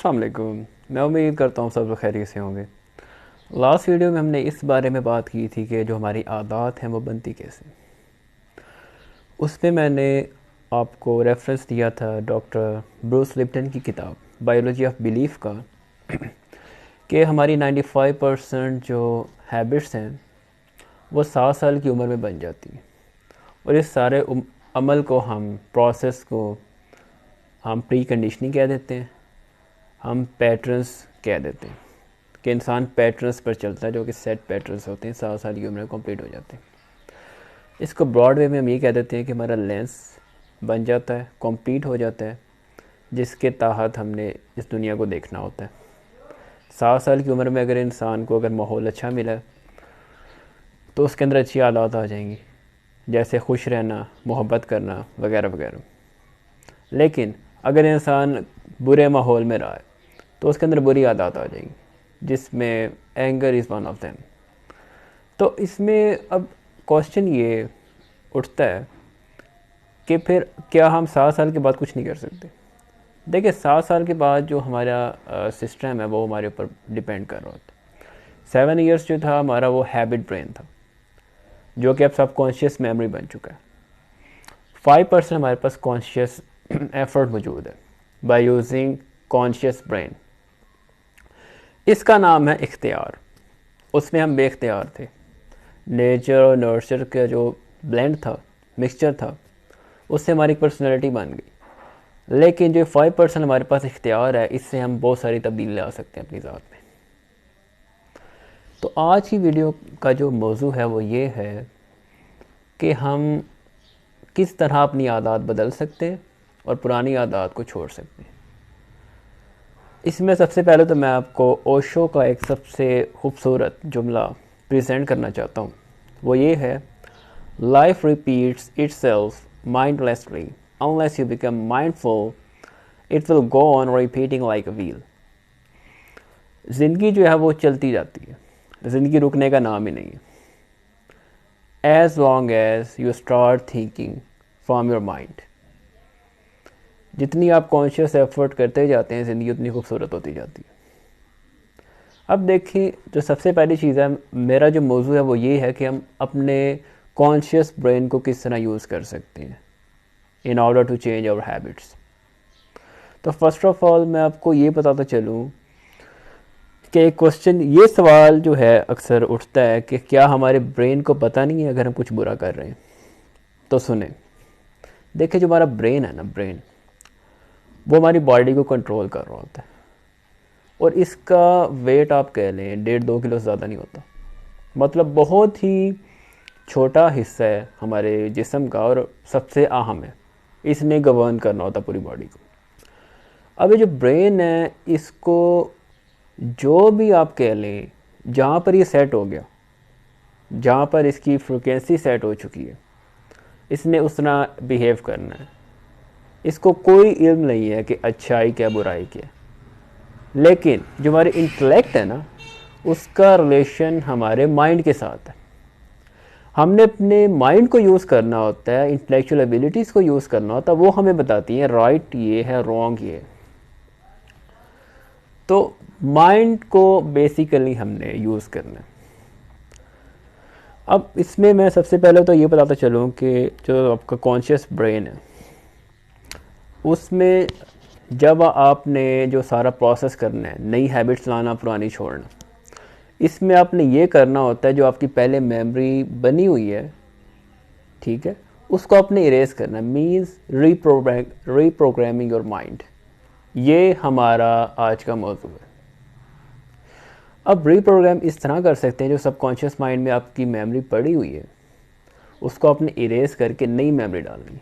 अस्सलाम वालेकुम। मैं उम्मीद करता हूँ सब लोग खैरियत से होंगे। लास्ट वीडियो में हमने इस बारे में बात की थी कि जो हमारी आदत हैं वो बनती कैसे। उसमें मैंने आपको रेफरेंस दिया था डॉक्टर ब्रूस लिप्टन की किताब बायोलॉजी ऑफ बिलीफ का कि हमारी 95% जो हैबिट्स हैं वो 7 साल की उम्र में बन जाती हैं। और इस सारे अमल को हम प्रोसेस को हम प्री कंडीशनिंग कह देते हैं, हम पैटर्न्स कह देते हैं कि इंसान पैटर्न्स पर चलता है जो कि सेट पैटर्न्स होते हैं, 7 साल की उम्र में कंप्लीट हो जाते हैं। इसको ब्रॉड वे में हम ये कह देते हैं कि हमारा लेंस बन जाता है, कंप्लीट हो जाता है, जिसके तहत हमने इस दुनिया को देखना होता है। 7 साल की उम्र में अगर इंसान को अगर माहौल अच्छा मिला तो उसके अंदर अच्छी आदत आ जाएंगी, जैसे खुश रहना, मोहब्बत करना वगैरह वगैरह। लेकिन अगर इंसान बुरे माहौल में रहा है तो उसके अंदर बुरी आदत आ जाएगी, जिसमें anger is one of them. तो इसमें अब क्वेश्चन ये उठता है कि फिर क्या हम 7 साल के बाद कुछ नहीं कर सकते। देखिए, 7 साल के बाद जो हमारा सिस्टम है वो हमारे ऊपर डिपेंड कर रहा होता है। 7 ईयर्स जो था हमारा वो हैबिट ब्रेन था, जो कि अब सबकॉन्शियस मेमोरी बन चुका है। 5% हमारे पास कॉन्शियस एफर्ट मौजूद है बाय यूजिंग कॉन्शियस ब्रेन। इसका नाम है इख्तियार। उसमें हम बेख्तियार थे। नेचर और नर्चर का जो ब्लेंड था, मिक्सचर था, उससे हमारी पर्सनैलिटी बन गई। लेकिन जो 5% हमारे पास इख्तियार है, इससे हम बहुत सारी तब्दीली ला सकते हैं अपनी ज़ात में। तो आज की वीडियो का जो मौजू है वो ये है कि हम किस तरह अपनी आदत बदल सकते हैं और पुरानी आदत को छोड़ सकते हैं। इसमें सबसे पहले तो मैं आपको ओशो का एक सबसे खूबसूरत जुमला प्रेजेंट करना चाहता हूँ। वो ये है, life repeats itself mindlessly unless you become mindful it will go on repeating like a wheel. ज़िंदगी जो है वो चलती जाती है, ज़िंदगी रुकने का नाम ही नहीं है। As long as you start thinking from your mind. जितनी आप कॉन्शियस एफर्ट करते जाते हैं, ज़िंदगी उतनी खूबसूरत होती जाती है। अब देखिए, जो सबसे पहली चीज़ है, मेरा जो मौजू है वो ये है कि हम अपने कॉन्शियस ब्रेन को किस तरह यूज़ कर सकते हैं in order to change our habits. तो फर्स्ट ऑफ ऑल मैं आपको ये बताता चलूँ कि एक क्वेश्चन, ये सवाल जो है अक्सर उठता है कि क्या हमारे ब्रेन को पता नहीं है अगर हम कुछ बुरा कर रहे हैं। तो सुने, देखिए, जो हमारा ब्रेन है ना, ब्रेन वो हमारी बॉडी को कंट्रोल कर रहा होता है। और इसका वेट आप कह लें 1.5-2 किलो से ज़्यादा नहीं होता। मतलब बहुत ही छोटा हिस्सा है हमारे जिस्म का और सबसे अहम है। इसने गवर्न करना होता पूरी बॉडी को। अब ये जो ब्रेन है, इसको जो भी आप कह लें, जहाँ पर ये सेट हो गया, जहाँ पर इसकी फ्रिक्वेंसी सेट हो चुकी है, इसने उस तरह बिहेव करना है। इसको कोई इल्म नहीं है कि अच्छाई क्या बुराई क्या। लेकिन जो हमारे इंटेलेक्ट है ना, उसका रिलेशन हमारे माइंड के साथ है। हमने अपने माइंड को यूज़ करना होता है, इंटेलेक्चुअल एबिलिटीज़ को यूज़ करना होता है। वो हमें बताती हैं राइट ये है, रॉन्ग ये है। तो माइंड को बेसिकली हमने यूज़ करना है। अब इसमें मैं सबसे पहले तो ये बताता चलूँ कि जो आपका कॉन्शियस ब्रेन है, उसमें जब आपने जो सारा प्रोसेस करना है, नई हैबिट्स लाना, पुरानी छोड़ना, इसमें आपने ये करना होता है जो आपकी पहले मेमोरी बनी हुई है, ठीक है, उसको आपने इरेज करना है। Means reprogramming your mind. ये हमारा आज का मौजू है। अब रीप्रोग्राम इस तरह कर सकते हैं, जो सबकॉन्शियस माइंड में आपकी मेमोरी पड़ी हुई है उसको आपने इरेज करके नई मेमोरी डालनी।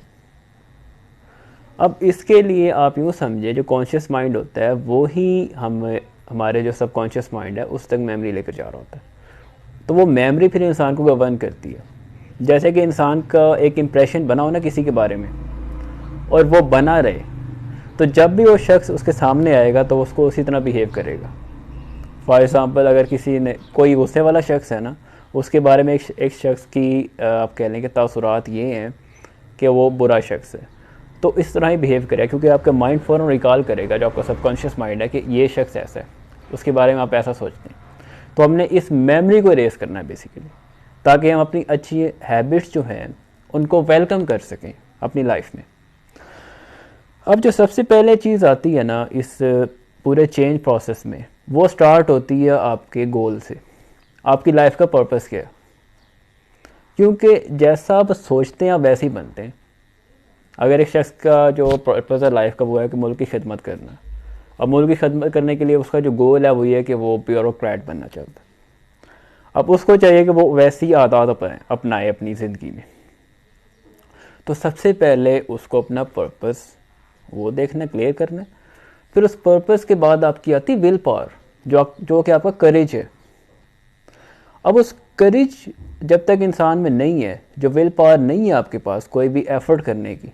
अब इसके लिए आप यूँ समझे, जो कॉन्शियस माइंड होता है वो ही हमारे जो सबकॉन्शियस माइंड है उस तक मेमोरी लेकर जा रहा होता है। तो वो मेमोरी फिर इंसान को गवर्न करती है। जैसे कि इंसान का एक इम्प्रेशन बना हो ना किसी के बारे में, और वो बना रहे, तो जब भी वो शख्स उसके सामने आएगा तो उसको उसी तरह बिहेव करेगा। फॉर एग्ज़ाम्पल, अगर किसी ने, कोई गुस्से वाला शख्स है ना, उसके बारे में एक शख्स की आप कह लें कि तासुरात ये हैं कि वो बुरा शख्स है, तो इस तरह ही बिहेव करेगा, क्योंकि आपका माइंड फ़ौरन रिकॉल करेगा, जो आपका सबकॉन्शियस माइंड है कि ये शख्स ऐसा है, उसके बारे में आप ऐसा सोचते हैं। तो हमने इस मेमोरी को इरेज करना है बेसिकली, ताकि हम अपनी अच्छी हैबिट्स जो हैं उनको वेलकम कर सकें अपनी लाइफ में। अब जो सबसे पहले चीज़ आती है ना इस पूरे चेंज प्रोसेस में, वो स्टार्ट होती है आपके गोल से। आपकी लाइफ का पर्पस क्या है, क्योंकि जैसा आप सोचते हैं आप वैसे ही बनते हैं। अगर एक शख्स का जो पर्पस है लाइफ का वो है कि मुल्क की खिदमत करना, अब मुल्क की खिदमत करने के लिए उसका जो गोल है वो ये है कि वो ब्यूरोक्रेट बनना चाहता है। अब उसको चाहिए कि वो वैसी आदत अपनाए अपनी ज़िंदगी में। तो सबसे पहले उसको अपना पर्पस वो देखना, क्लियर करना। फिर उस पर्पस के बाद आपकी आती विल पावर, जो कि आपका करेज है। अब उस करेज जब तक इंसान में नहीं है, जो विल पावर नहीं है आपके पास कोई भी एफर्ट करने की,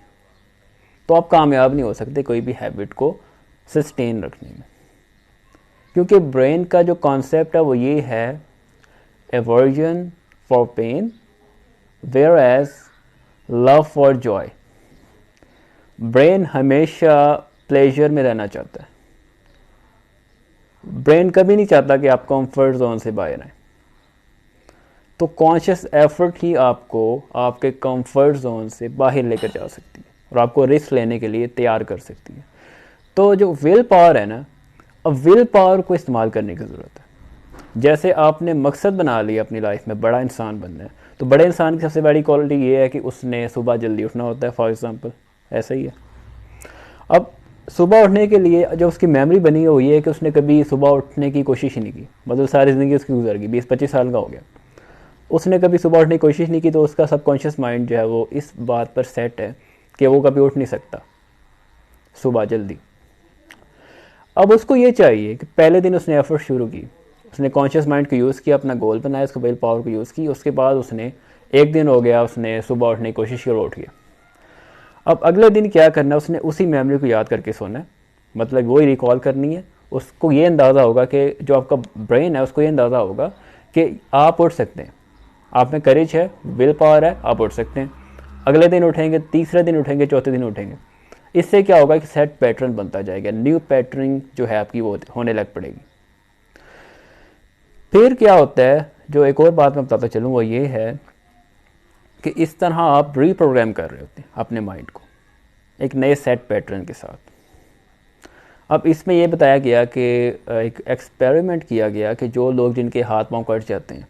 तो आप कामयाब नहीं हो सकते कोई भी हैबिट को सस्टेन रखने में। क्योंकि ब्रेन का जो कॉन्सेप्ट है वो ये है, aversion for pain whereas love for joy. Brain हमेशा प्लेजर में रहना चाहता है। ब्रेन कभी नहीं चाहता कि आप कंफर्ट जोन से बाहर आए। तो कॉन्शियस एफर्ट ही आपको आपके कंफर्ट जोन से बाहर लेकर जा सकती है और आपको रिस्क लेने के लिए तैयार कर सकती है। तो जो विल पावर है ना, अब विल पावर को इस्तेमाल करने की ज़रूरत है। जैसे आपने मकसद बना लिया अपनी लाइफ में बड़ा इंसान बनना है, तो बड़े इंसान की सबसे बड़ी क्वालिटी ये है कि उसने सुबह जल्दी उठना होता है, फॉर एग्ज़ाम्पल ऐसा ही है। अब सुबह उठने के लिए जो उसकी मेमोरी बनी है वो ये है कि उसने कभी सुबह उठने की कोशिश ही नहीं की, मतलब सारी ज़िंदगी उसकी गुजर गई, 20-25 साल का हो गया, उसने कभी सुबह उठने की कोशिश नहीं की। तो उसका सबकॉन्शियस माइंड जो है वो इस बात पर सेट है कि वो कभी उठ नहीं सकता सुबह जल्दी। अब उसको ये चाहिए कि पहले दिन उसने एफर्ट शुरू की, उसने कॉन्शियस माइंड को यूज़ किया, अपना गोल बनाया, उसको विल पावर को यूज़ की। उसके बाद उसने एक दिन हो गया, उसने सुबह उठने की कोशिश की और उठ गया। अब अगले दिन क्या करना है, उसने उसी मेमोरी को याद करके सोना है, मतलब वही रिकॉल करनी है। उसको ये अंदाज़ा होगा कि जो आपका ब्रेन है उसको ये अंदाज़ा होगा कि आप उठ सकते हैं, आप में करेज है, विल पावर है, आप उठ सकते हैं। अगले दिन उठेंगे, तीसरे दिन उठेंगे, चौथे दिन उठेंगे। इससे क्या होगा कि सेट पैटर्न बनता जाएगा, न्यू पैटर्न जो है आपकी वो होने लग पड़ेगी। फिर क्या होता है, जो एक और बात मैं बताता चलूँ वो ये है कि इस तरह आप रीप्रोग्राम कर रहे होते हैं अपने माइंड को एक नए सेट पैटर्न के साथ। अब इसमें यह बताया गया कि एक एक्सपेरिमेंट किया गया कि जो लोग जिनके हाथ पांव कट जाते हैं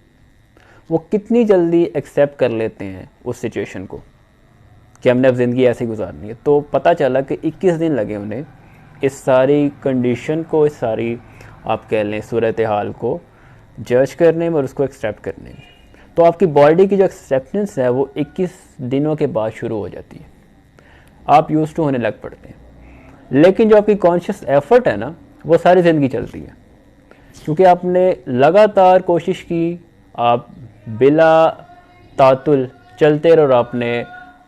वो कितनी जल्दी एक्सेप्ट कर लेते हैं उस सिचुएशन को कि हमने अब ज़िंदगी ऐसे ही गुजारनी है। तो पता चला कि 21 दिन लगे उन्हें इस सारी कंडीशन को, इस सारी आप कह लें सूरत हाल को जज करने में और उसको एक्सेप्ट करने में। तो आपकी बॉडी की जो एक्सेप्टेंस है वो 21 दिनों के बाद शुरू हो जाती है, आप यूज़ टू होने लग पड़ते हैं। लेकिन जो आपकी कॉन्शियस एफर्ट है ना वो सारी ज़िंदगी चलती है, क्योंकि आपने लगातार कोशिश की, आप बिला तातुल चलते रहो और आपने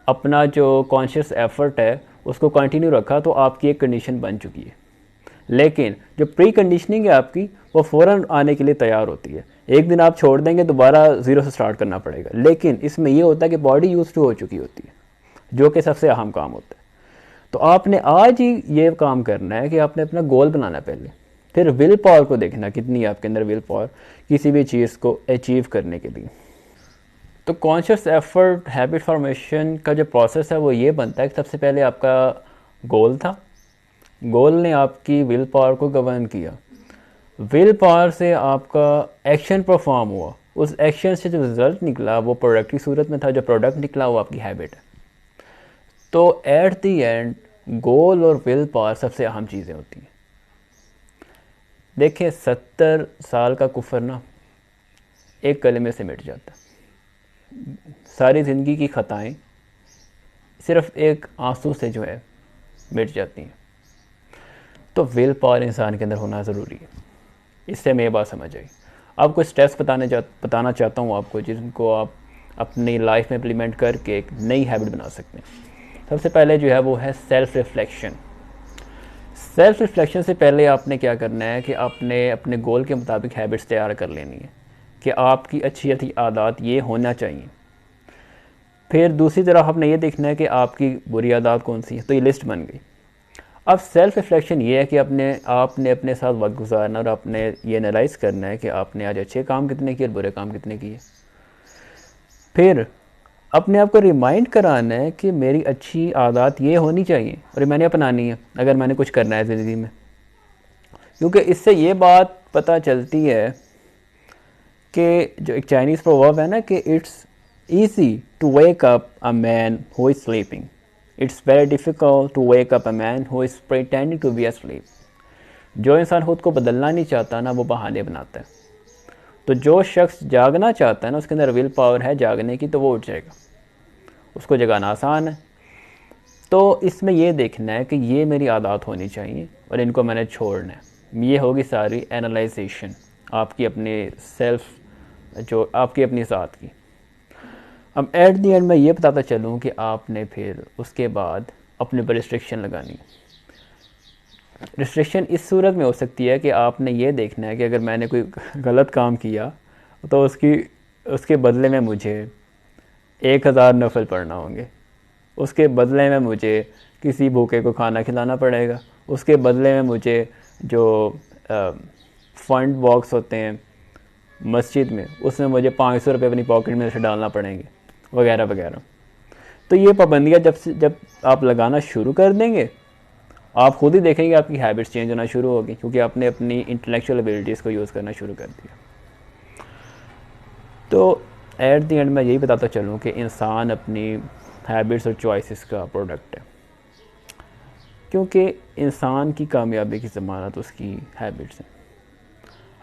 अपना जो कॉन्शियस एफर्ट है उसको कंटिन्यू रखा, तो आपकी एक कंडीशन बन चुकी है। लेकिन जो प्री कंडीशनिंग है आपकी वो फ़ौरन आने के लिए तैयार होती है। एक दिन आप छोड़ देंगे, दोबारा ज़ीरो से स्टार्ट करना पड़ेगा। लेकिन इसमें ये होता है कि बॉडी यूज़ टू हो चुकी होती है, जो कि सबसे अहम काम होता है। तो आपने आज ही ये काम करना है कि आपने अपना गोल बनाना पहले, फिर विल पावर को देखना कितनी है आपके अंदर विल पावर किसी भी चीज़ को अचीव करने के लिए। तो कॉन्शियस एफर्ट हैबिट फॉर्मेशन का जो प्रोसेस है वो ये बनता है कि सबसे पहले आपका गोल था, गोल ने आपकी विल पावर को गवर्न किया, विल पावर से आपका एक्शन परफॉर्म हुआ, उस एक्शन से जो रिज़ल्ट निकला वो प्रोडक्ट की सूरत में था, जो प्रोडक्ट निकला वो आपकी हैबिट है। तो एट दी एंड गोल और विल पावर सबसे अहम चीज़ें होती हैं। देखिए 70 साल का कुफर ना एक कलमे से मिट जाता है, सारी ज़िंदगी की ख़ताएं सिर्फ एक आंसू से जो है मिट जाती हैं। तो विल पावर इंसान के अंदर होना ज़रूरी है। इससे मैं ये बात समझ आई। आपको स्टेप्स बताना चाहता हूँ आपको, जिनको आप अपनी लाइफ में इम्प्लीमेंट करके एक नई हैबिट बना सकते हैं। सबसे पहले जो है वो है सेल्फ़ रिफ्लेक्शन। सेल्फ़ रिफ्लेक्शन से पहले आपने क्या करना है कि आपने अपने गोल के मुताबिक हैबिट्स तैयार कर लेनी है कि आपकी अच्छी आदत ये होना चाहिए। फिर दूसरी तरफ आपने ये देखना है कि आपकी बुरी आदत कौन सी है, तो ये लिस्ट बन गई। अब सेल्फ रिफ्लेक्शन ये है कि आपने अपने साथ वक्त गुजारना और आपने ये एनालाइज करना है कि आपने आज अच्छे काम कितने किए और बुरे काम कितने किए। फिर अपने आप को रिमाइंड कराना है कि मेरी अच्छी आदत ये होनी चाहिए और ये मैंने अपनानी है अगर मैंने कुछ करना है ज़िंदगी में। क्योंकि इससे ये बात पता चलती है कि जो एक चाइनीज़ प्रोवर्ब है ना कि it's easy to wake up a man who is sleeping, it's very difficult to wake up a man who is pretending to be asleep. जो इंसान खुद को बदलना नहीं चाहता ना, वो बहाने बनाता है। तो जो शख्स जागना चाहता है ना, उसके अंदर विल पावर है जागने की, तो वो उठ जाएगा, उसको जगाना आसान है। तो इसमें ये देखना है कि ये मेरी आदत होनी चाहिए और इनको मैंने छोड़ना है। ये होगी सारी एनालाइजेशन आपकी अपने सेल्फ, जो आपकी अपनी ज़ात की। अब एट दी एंड मैं ये बताता चलूँ कि आपने फिर उसके बाद अपने पर रिस्ट्रिक्शन लगानी। रिस्ट्रिक्शन इस सूरत में हो सकती है कि आपने ये देखना है कि अगर मैंने कोई गलत काम किया तो उसके बदले में मुझे 1000 नफल पढ़ना होंगे, उसके बदले में मुझे किसी भूखे को खाना खिलाना पड़ेगा, उसके बदले में मुझे जो फंड बॉक्स होते हैं मस्जिद में, उसमें मुझे 500 रुपये अपनी पॉकेट में से डालना पड़ेंगे, वगैरह वगैरह। तो ये पाबंदियाँ जब आप लगाना शुरू कर देंगे, आप खुद ही देखेंगे आपकी हैबिट्स चेंज होना शुरू होगी, क्योंकि आपने अपनी इंटेलेक्चुअल एबिलिटीज़ को यूज़ करना शुरू कर दिया। तो एट द एंड मैं यही बताता चलूँ कि इंसान अपनी हैबिट्स और चॉइसेस का प्रोडक्ट है, क्योंकि इंसान की कामयाबी की ज़मानत उसकी हैबिट्स हैं।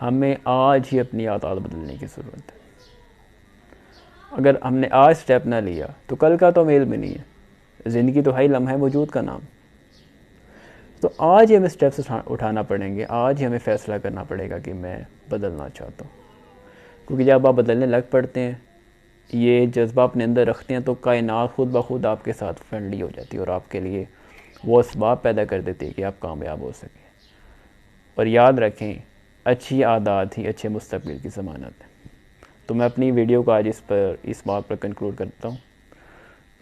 हमें आज ही अपनी आदत बदलने की ज़रूरत है। अगर हमने आज स्टेप ना लिया तो कल का तो मेल भी नहीं है। ज़िंदगी तो है लम्हा मौजूद का नाम। तो आज ही हमें स्टेप्स उठाना पड़ेंगे, आज ही हमें फ़ैसला करना पड़ेगा कि मैं बदलना चाहता हूँ। क्योंकि जब आप बदलने लग पड़ते हैं, ये जज्बा अपने अंदर रखते हैं, तो कायनात खुद ब खुद आपके साथ फ्रेंडली हो जाती है और आपके लिए वो असबाब पैदा कर देती है कि आप कामयाब हो सकें। और याद रखें, अच्छी आदत ही अच्छे मुस्तकबिल की ज़मानत है। तो मैं अपनी वीडियो को आज इस बात पर कंक्लूड करता हूँ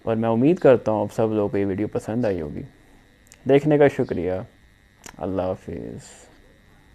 और मैं उम्मीद करता हूँ आप सब लोगों को ये वीडियो पसंद आई होगी। देखने का शुक्रिया। अल्लाह हाफिज़।